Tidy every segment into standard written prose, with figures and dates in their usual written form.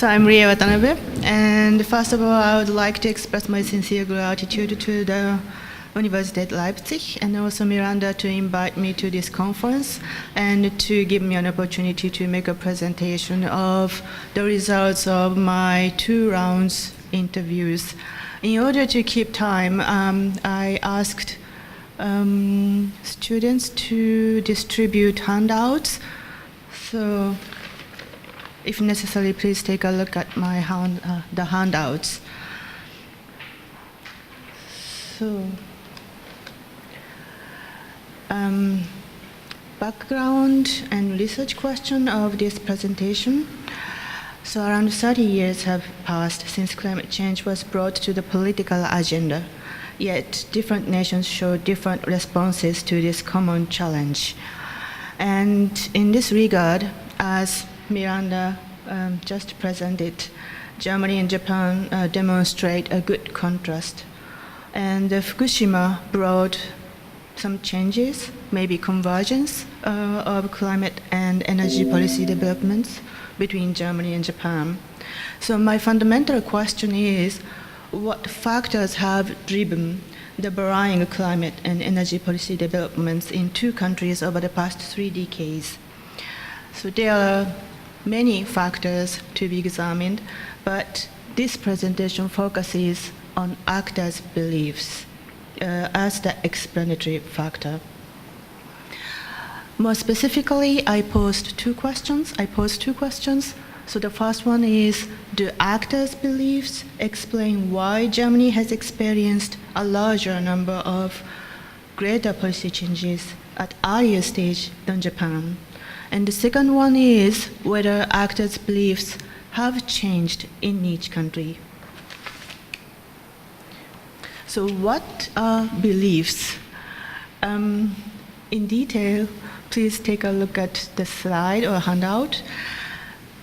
So I'm Rie Watanabe, and first of all, I would like to express my sincere gratitude to the University of Leipzig and also Miranda to invite me to this conference and to give me an opportunity to make a presentation of the results of my 2 rounds interviews. In order to keep time, I asked students to distribute handouts. So if necessary, please take a look at my the handouts. So, background and research question of this presentation. So around 30 years have passed since climate change was brought to the political agenda, yet different nations show different responses to this common challenge. And in this regard, as Miranda just presented, Germany and Japan demonstrate a good contrast. And Fukushima brought some changes, maybe convergence of climate and energy policy developments between Germany and Japan. So my fundamental question is, what factors have driven the varying climate and energy policy developments in 2 countries over the past 3 decades? So there are many factors to be examined, but this presentation focuses on actors' beliefs as the explanatory factor. More specifically, I posed 2 questions. So the first one is, do actors' beliefs explain why Germany has experienced a larger number of greater policy changes at earlier stage than Japan? And the second one is whether actors' beliefs have changed in each country. So what are beliefs? In detail, please take a look at the slide or handout.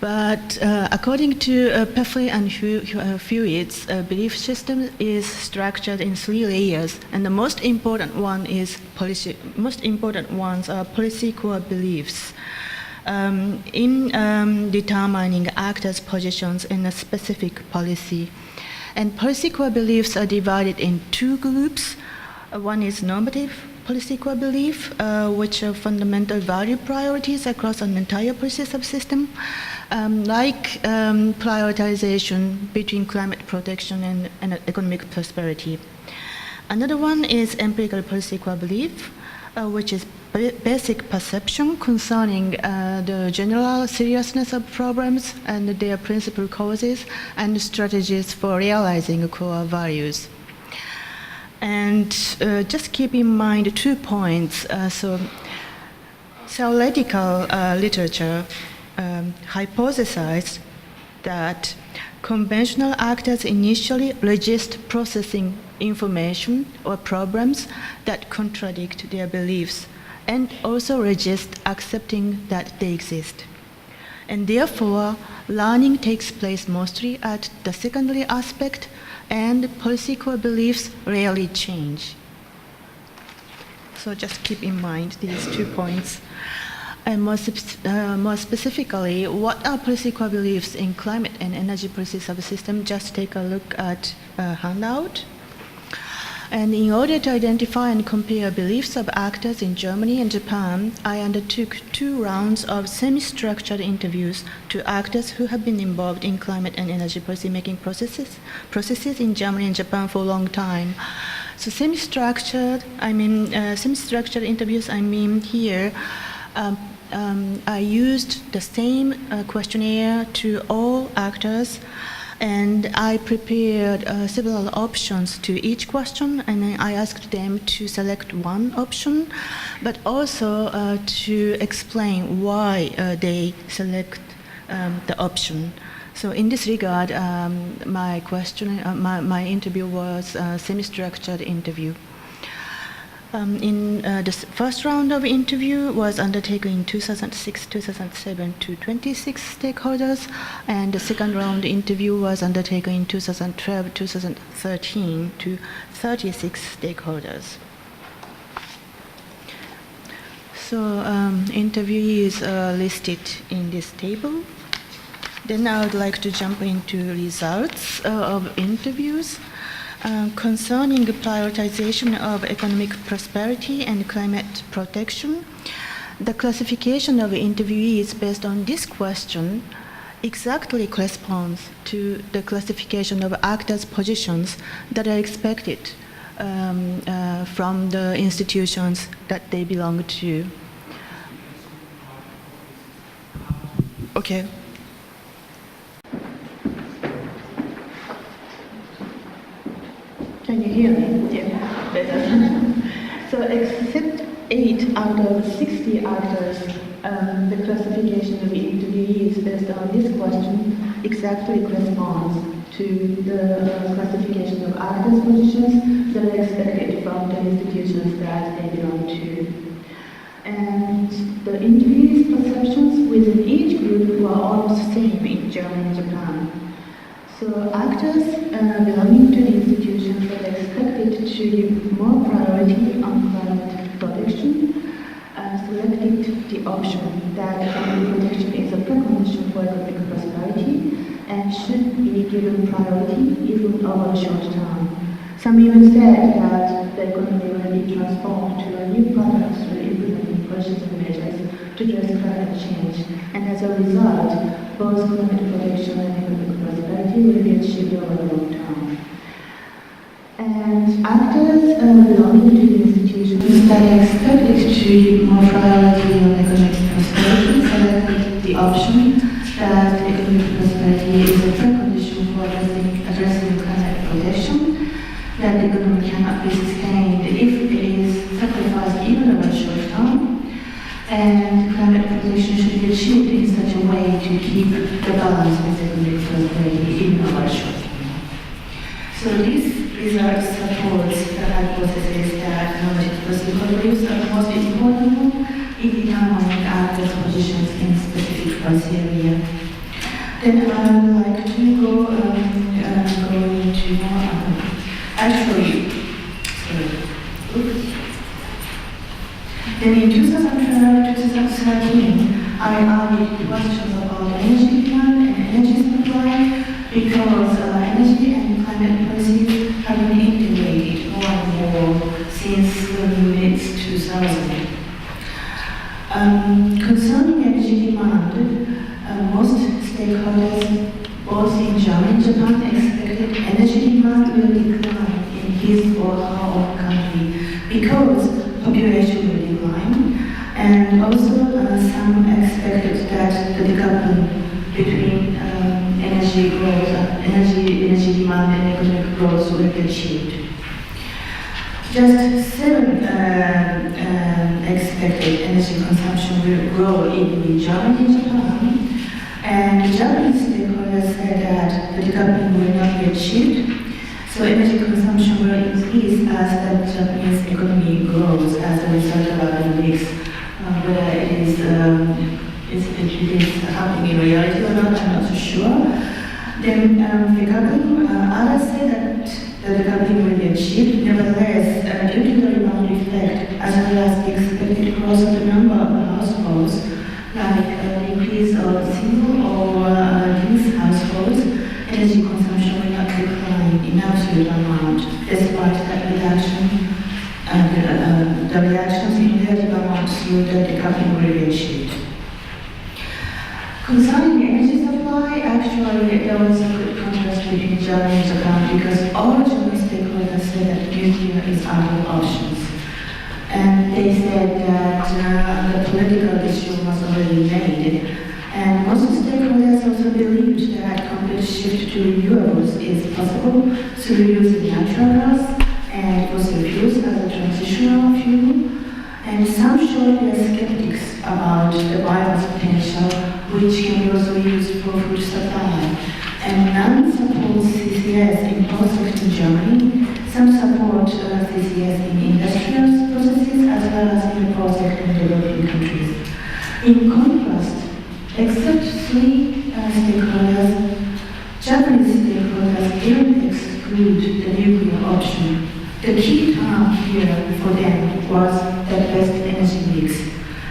But according to Peffley and Hewitt's, belief system is structured in 3 layers, and the most important ones are policy core beliefs. In determining actors' positions in a specific policy. And policy core beliefs are divided in 2 groups. One is normative policy core belief, which are fundamental value priorities across an entire policy subsystem, like prioritization between climate protection and economic prosperity. Another one is empirical policy core belief, which is basic perception concerning the general seriousness of problems and their principal causes and strategies for realizing core values. And just keep in mind 2 points. So theoretical literature hypothesized that conventional actors initially resist processing information or problems that contradict their beliefs, and also resist accepting that they exist. And therefore, learning takes place mostly at the secondary aspect, and policy core beliefs rarely change. So just keep in mind these 2 points. And more specifically, what are policy core beliefs in climate and energy policy subsystem? Just take a look at a handout. And in order to identify and compare beliefs of actors in Germany and Japan, I undertook 2 rounds of semi-structured interviews to actors who have been involved in climate and energy policy-making processes in Germany and Japan for a long time. So semi-structured interviews, here, I used the same questionnaire to all actors, and I prepared several options to each question, and I asked them to select one option, but also to explain why they select the option. So in this regard, my interview was a semi-structured interview. The first round of interview was undertaken in 2006-2007 to 26 stakeholders, and the second round interview was undertaken in 2012-2013 to 36 stakeholders. So interviewees are listed in this table. Then I would like to jump into results of interviews. Concerning the prioritization of economic prosperity and climate protection, the classification of interviewees based on this question exactly corresponds to the classification of actors' positions that are expected from the institutions that they belong to. Okay. Can you hear me? Yeah, better. So except 8 out of 60 actors, the classification of interviewees based on this question exactly corresponds to the classification of actors' positions that are expected from the institutions that they belong to. And the interviewees' perceptions within each group were almost the same in Germany and Japan. So actors belonging to the institutions were expected to give more priority on climate protection, selected the option that climate protection is a precondition for economic prosperity and should be given priority even over a short term. Some even said that the economy will be transformed to a new product through implementing policies and measures to address climate change, and as a result, both climate protection and economic prosperity will be achieved over the long term. And actors belonging to the institutions that are expected to give more priority on economic prosperity selected the option that economic prosperity is a precondition for addressing climate protection, that the economy cannot be sustained if it is sacrificed even over a short term, and climate protection should be achieved in such a way to keep the balance with economic prosperity even over a short term. So this result supports the hypothesis that normative political beliefs are the most important one in determining actors' positions in specific criteria. Then I would like to go into more. Then in 2013, I added questions about energy demand and energy supply because energy and climate policies have been integrated more and more since the mid-2000s. Concerning energy demand, most stakeholders, both in Germany and Japan, expected energy demand will decline in his or her own country because population will decline, and also some expected that the decoupling between energy growth, energy demand and economic growth will be achieved. Just 7 expected energy consumption will grow in Germany and Japan, and the Japanese stakeholders said that the decoupling will not be achieved, so energy consumption will increase as the Japanese economy grows as a result of our mix. Whether it is happening in reality or not, I'm not so sure. Then decoupling, others say that the decoupling will be achieved. Nevertheless, due to the rebound effect, as well as the expected growth of the number of households, like the increase of single or youth households, energy consumption will not decline in absolute amount, despite that reduction and the reductions in relative amount through the decoupling will be achieved. Concerning energy supply, actually there was a good contrast between Germany and Japan because all German stakeholders said that nuclear is out of options. And they said that the political decision was already made. And most stakeholders also believed that complete shift to renewables is possible through using natural gas and fossil fuels as a transitional fuel. And some showed their skeptics about the biomass potential, which can be also used for food supply. And none support CCS in projects in Germany. Some support CCS in industrial processes as well as in the project in developing countries. In contrast, except 3 stakeholders, Japanese stakeholders didn't exclude the nuclear option. The key term here for them was the best energy mix.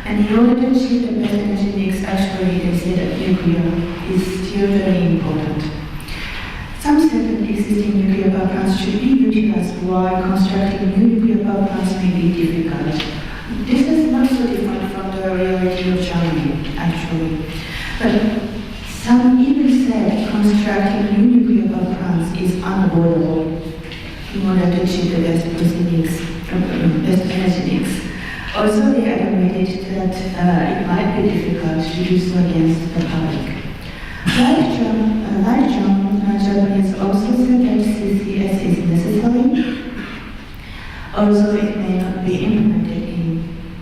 And And in order to achieve the best energy mix, actually, they say that nuclear is still very important. Some said that existing nuclear power plants should be utilized while constructing new nuclear power plants may be difficult. This is not so different from the reality of Germany, actually. But some even said constructing new nuclear power plants is unavoidable in order to achieve the best energy mix. Also, they admitted that it might be difficult to do so against the public. Japanese also said that CCS is necessary, although it may not be implemented in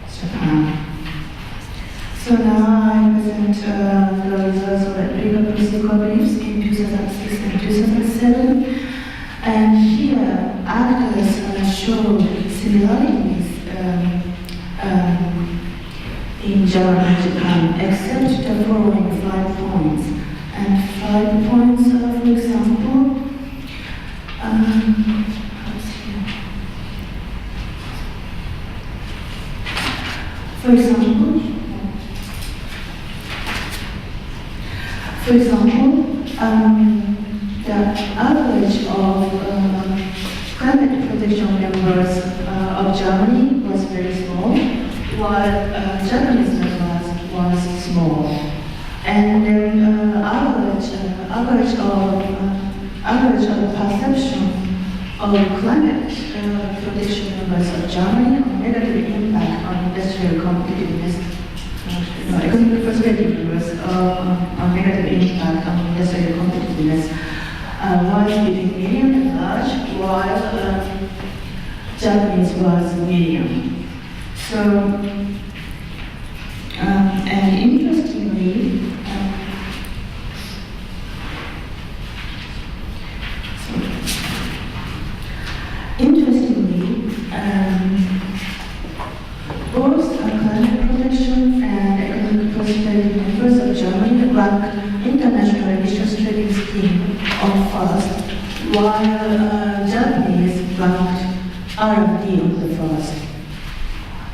Japan. So now I present the results of legal policy cooperatives in 2006 and 2007. And here, actors showed similarities in Germany and Japan, except the following 5 points. And 5 points, for example, the average of climate protection members of Germany was very small, while Japanese members was small. And then average of perception of climate protection members of Germany on negative impact on industrial competitiveness. Economic prosperity members on negative impact on industrial competitiveness was between medium and large, while Japanese was medium. So, and interestingly, both climate protection and economic prosperity members of Germany rank international emissions trading scheme on first, while Japanese ranked R&D on the first.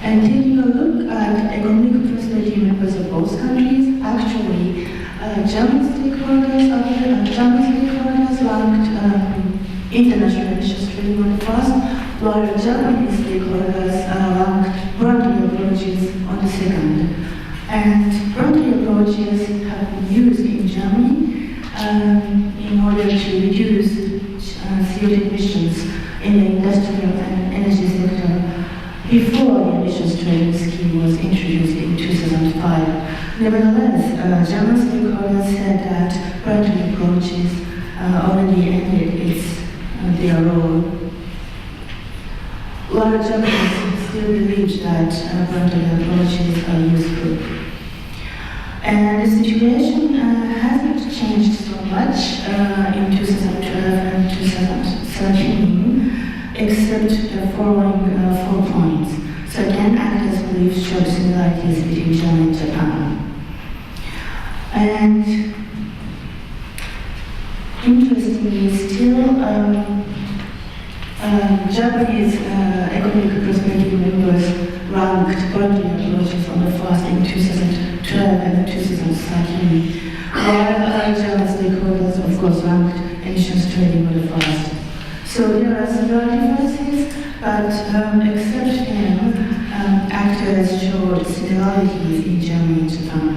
And taking a look at economic prosperity members of both countries, actually, German stakeholders ranked international emissions trading on the first, while Japanese stakeholders ranked voluntary approaches on the second. And voluntary approaches have been used in Germany in order to reduce CO2 emissions in the industrial and energy sector before the emissions trading scheme was introduced in 2005. Nevertheless, German stakeholders said that voluntary approaches already ended their role, while Japanese still believe that voluntary approaches are useful. And the situation hasn't changed so much in 2012 and 2013, except the following 4 points. So again, actors believe showed similarities between Germany and Japan. And interestingly, still, Japanese economic prosperity members ranked voluntary approaches on the first in 2012 and 2013, while German stakeholders, of course, ranked emissions trading on the first. So there are several differences, but except them, actors showed similarities in Germany and Japan.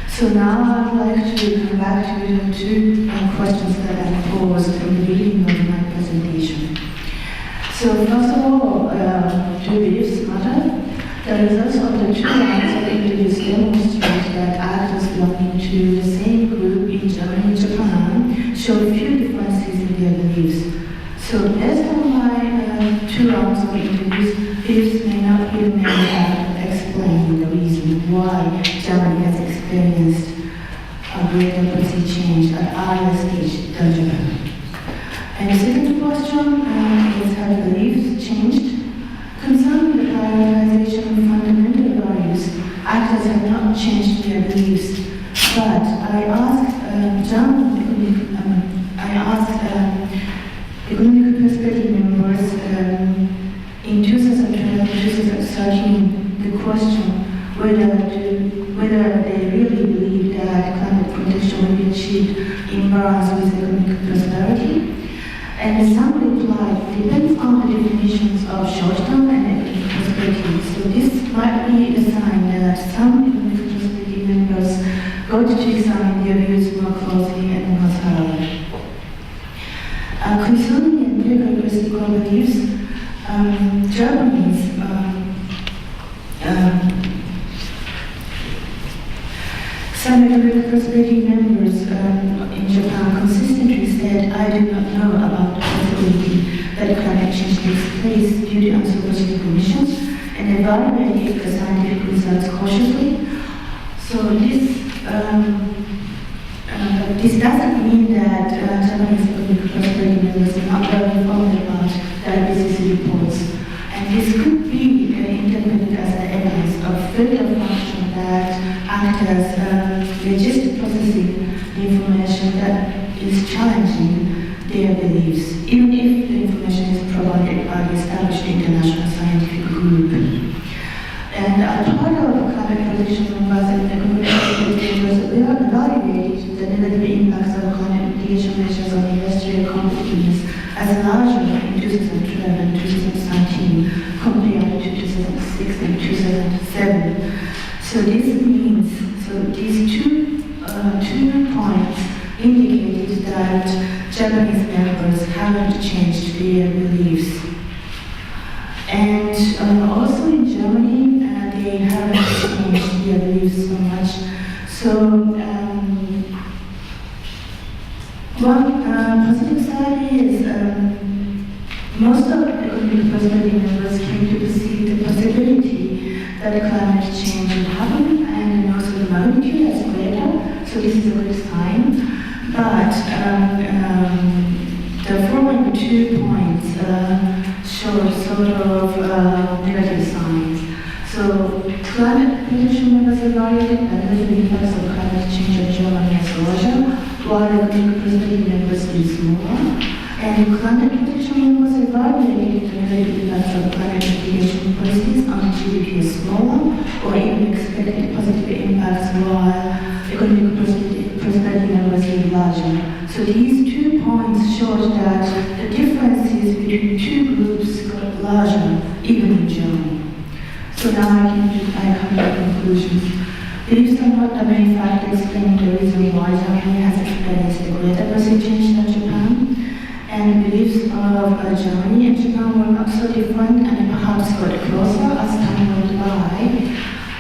So now I would like to come back to the 2 questions that I posed in the beginning of my presentation. So first of all, do beliefs matter? The results of the 2 rounds of interviews demonstrate that actors belonging to the same group in Germany and Japan show few differences in their beliefs. So based on my 2 rounds of interviews, beliefs may not be the main factor explaining the reason why Germany has experienced a greater policy change at earlier stage than Japan. And the second question is, have beliefs changed? Concerning the prioritization of fundamental values, actors have not changed their beliefs, but I asked economic prosperity members in 2012 and 2013 the question whether will be achieved in balance with economic prosperity. And some reply depends on the definitions of short-term and economic prosperity. So this might be a sign that some economic prosperity members got to examine their views more closely and more thoroughly. Concerning empirical core beliefs, Germany's some economic prosperity members in Japan consistently said, I do not know about the possibility that climate change takes place due to anthropogenic emissions, and evaluated the scientific results cautiously. So this doesn't mean that Japanese economic prosperity members are not well informed about the IPCC reports. And this could be interpreted as the evidence of filter function that act as register processing the information that is challenging their beliefs, even if the information is provided by the established international scientific group. And as part of climate protection members and economic prosperity members, we have evaluated the negative impacts of climate mitigation measures on industrial competitiveness as larger in 2012 and 2013 compared to 2006 and 2007. So this means, these two points indicated that Japanese members haven't changed their beliefs. And also in Germany, they haven't changed their beliefs so much. So one positive side is most of the economic prosperity members came to perceive the possibility that climate change will happen, and also the magnitude as greater. So this is a good sign. But the following 2 points show sort of negative signs. So climate protection members evaluated the negative impacts of climate change on Germany as larger, while economic prosperity members is smaller. And climate protection members evaluated the negative impacts of climate mitigation policies on GDP as smaller, or even expected positive impacts, while economic prosperity members is larger. So these 2 points showed that the differences between two groups got larger, even in Germany. So now I come to conclusions. Beliefs are not the main factor explaining the reason why Germany has experienced a greater percentage change than Japan. And beliefs of Germany and Japan were not so different and perhaps got closer as time went by.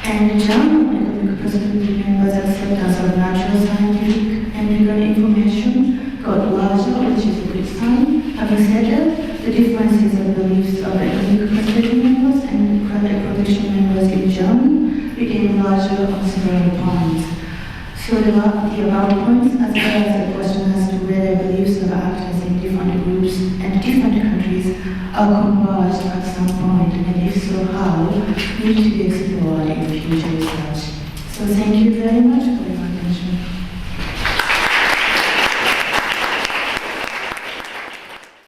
And German economic prosperity members' acceptance of natural scientific and legal information got larger, which is a good sign. Having said that, the differences of beliefs of economic prosperity members and climate protection members in Germany became larger on several points. So the above points, as well as the question as to whether beliefs of actors in different groups and different countries are converged at some point, and if so, how, need to be explored in future research. So thank you very much for your